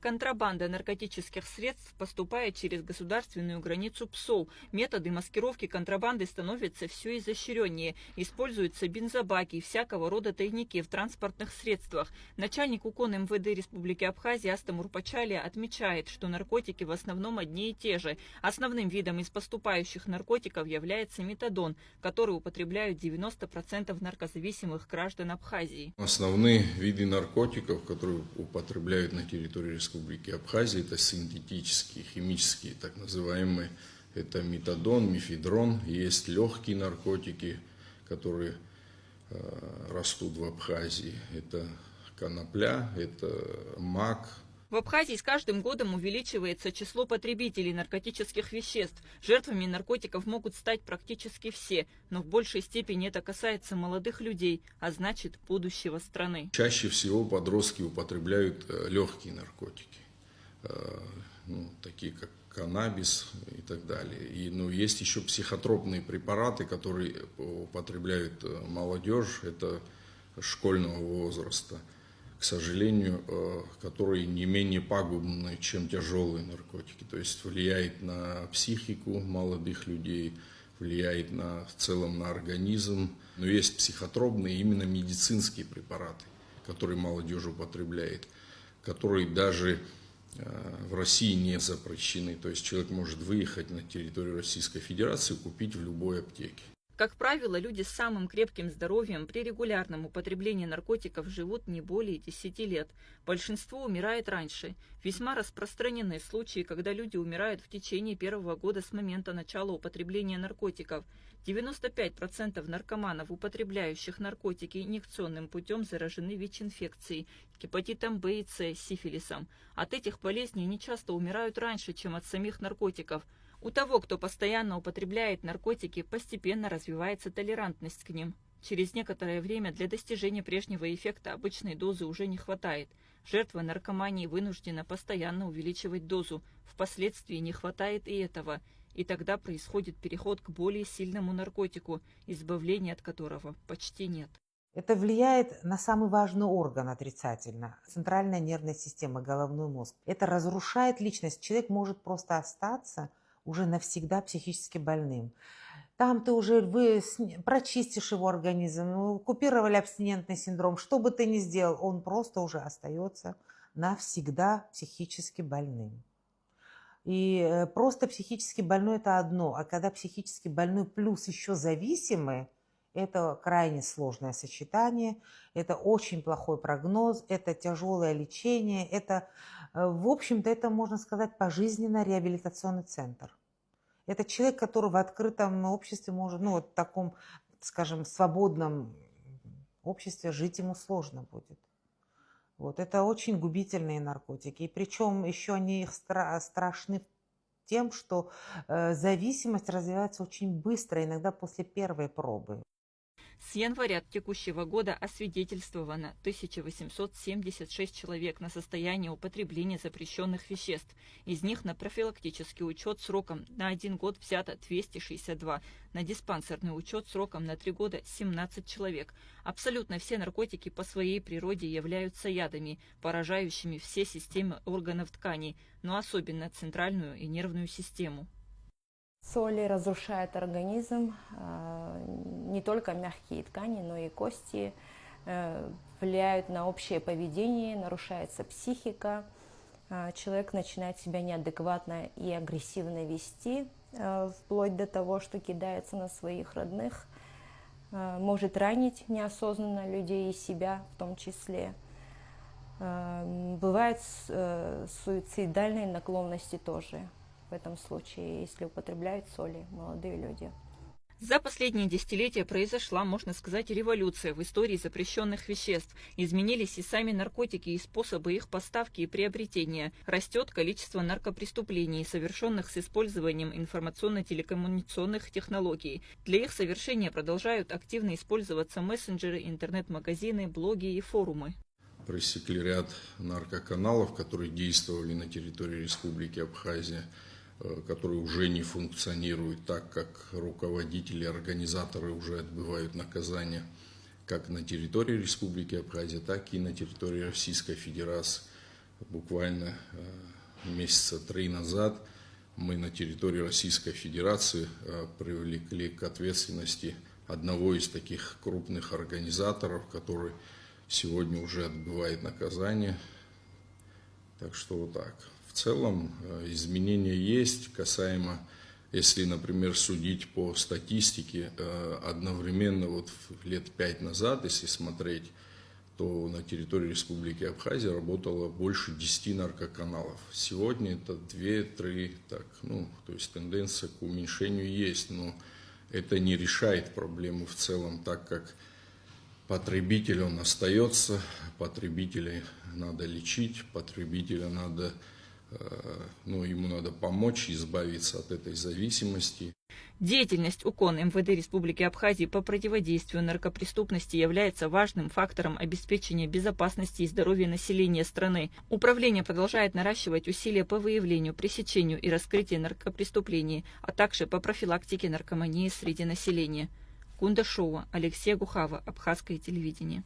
Контрабанда наркотических средств поступает через государственную границу ПСОЛ. Методы маскировки контрабанды становятся все изощреннее. Используются бензобаки и всякого рода тайники в транспортных средствах. Начальник УКОН МВД Республики Абхазия Астамур Пачалия отмечает, что наркотики в основном одни и те же. Основным видом из поступающих наркотиков является метадон, который употребляют 90% наркозависимых граждан Абхазии. Основные виды наркотиков, которые употребляют на территории Республики Абхазия, это синтетические, химические, так называемые. Это метадон, мефедрон. Есть легкие наркотики, которые растут в Абхазии. Это конопля, это мак. В Абхазии с каждым годом увеличивается число потребителей наркотических веществ. Жертвами наркотиков могут стать практически все, но в большей степени это касается молодых людей, а значит будущего страны. Чаще всего подростки употребляют легкие наркотики, такие как каннабис и так далее. Есть еще психотропные препараты, которые употребляют молодежь, это школьного возраста. К сожалению, которые не менее пагубны, чем тяжелые наркотики. То есть влияет на психику молодых людей, влияет в целом на организм. Но есть психотропные, именно медицинские препараты, которые молодежь употребляет, которые даже в России не запрещены. То есть человек может выехать на территорию Российской Федерации и купить в любой аптеке. Как правило, люди с самым крепким здоровьем при регулярном употреблении наркотиков живут не более 10 лет. Большинство умирает раньше. Весьма распространены случаи, когда люди умирают в течение первого года с момента начала употребления наркотиков. 95% наркоманов, употребляющих наркотики инъекционным путем, заражены ВИЧ-инфекцией, гепатитом Б и С, сифилисом. От этих болезней они часто умирают раньше, чем от самих наркотиков. У того, кто постоянно употребляет наркотики, постепенно развивается толерантность к ним. Через некоторое время для достижения прежнего эффекта обычной дозы уже не хватает. Жертва наркомании вынуждена постоянно увеличивать дозу. Впоследствии не хватает и этого. И тогда происходит переход к более сильному наркотику, избавления от которого почти нет. Это влияет на самый важный орган отрицательно – центральная нервная система, головной мозг. Это разрушает личность. Человек может просто остаться уже навсегда психически больным. Там вы прочистишь его организм, купировали абстинентный синдром, что бы ты ни сделал, он просто уже остается навсегда психически больным. И просто психически больной – это одно, а когда психически больной плюс еще зависимый, это крайне сложное сочетание, это очень плохой прогноз, это тяжелое лечение, это, в общем-то, это, можно сказать, пожизненно реабилитационный центр. Это человек, который в открытом обществе может, в таком, скажем, свободном обществе жить ему сложно будет. Это очень губительные наркотики. И причем еще они страшны тем, что зависимость развивается очень быстро, иногда после первой пробы. С января текущего года освидетельствовано 1876 человек на состояние употребления запрещенных веществ. Из них на профилактический учет сроком на 1 год взято 262, на диспансерный учет сроком на 3 года 17 человек. Абсолютно все наркотики по своей природе являются ядами, поражающими все системы органов тканей, но особенно центральную и нервную систему. Соли разрушают организм, не только мягкие ткани, но и кости, влияют на общее поведение, нарушается психика, человек начинает себя неадекватно и агрессивно вести, вплоть до того, что кидается на своих родных, может ранить неосознанно людей и себя в том числе. Бывают суицидальные наклонности тоже. В этом случае, если употребляют соли молодые люди. За последние десятилетия произошла, можно сказать, революция в истории запрещенных веществ. Изменились и сами наркотики, и способы их поставки и приобретения. Растет количество наркопреступлений, совершенных с использованием информационно-телекоммуникационных технологий. Для их совершения продолжают активно использоваться мессенджеры, интернет-магазины, блоги и форумы. Пресекли ряд наркоканалов, которые действовали на территории Республики Абхазия, которые уже не функционируют, так как руководители, организаторы уже отбывают наказание как на территории Республики Абхазия, так и на территории Российской Федерации. буквально месяца 3 назад мы на территории Российской Федерации привлекли к ответственности одного из таких крупных организаторов, который сегодня уже отбывает наказание. Так что вот так. В целом изменения есть касаемо, если, например, судить по статистике, одновременно вот лет 5 назад, если смотреть, то на территории Республики Абхазия работало больше 10 наркоканалов. Сегодня это 2-3, так, то есть тенденция к уменьшению есть, но это не решает проблему в целом, так как потребитель он остается, потребителя надо лечить, потребителя надо, ему надо помочь избавиться от этой зависимости. Деятельность УКОН МВД Республики Абхазии по противодействию наркопреступности является важным фактором обеспечения безопасности и здоровья населения страны. Управление продолжает наращивать усилия по выявлению, пресечению и раскрытию наркопреступлений, а также по профилактике наркомании среди населения. Кундашова, Алексей Гухава, Абхазское телевидение.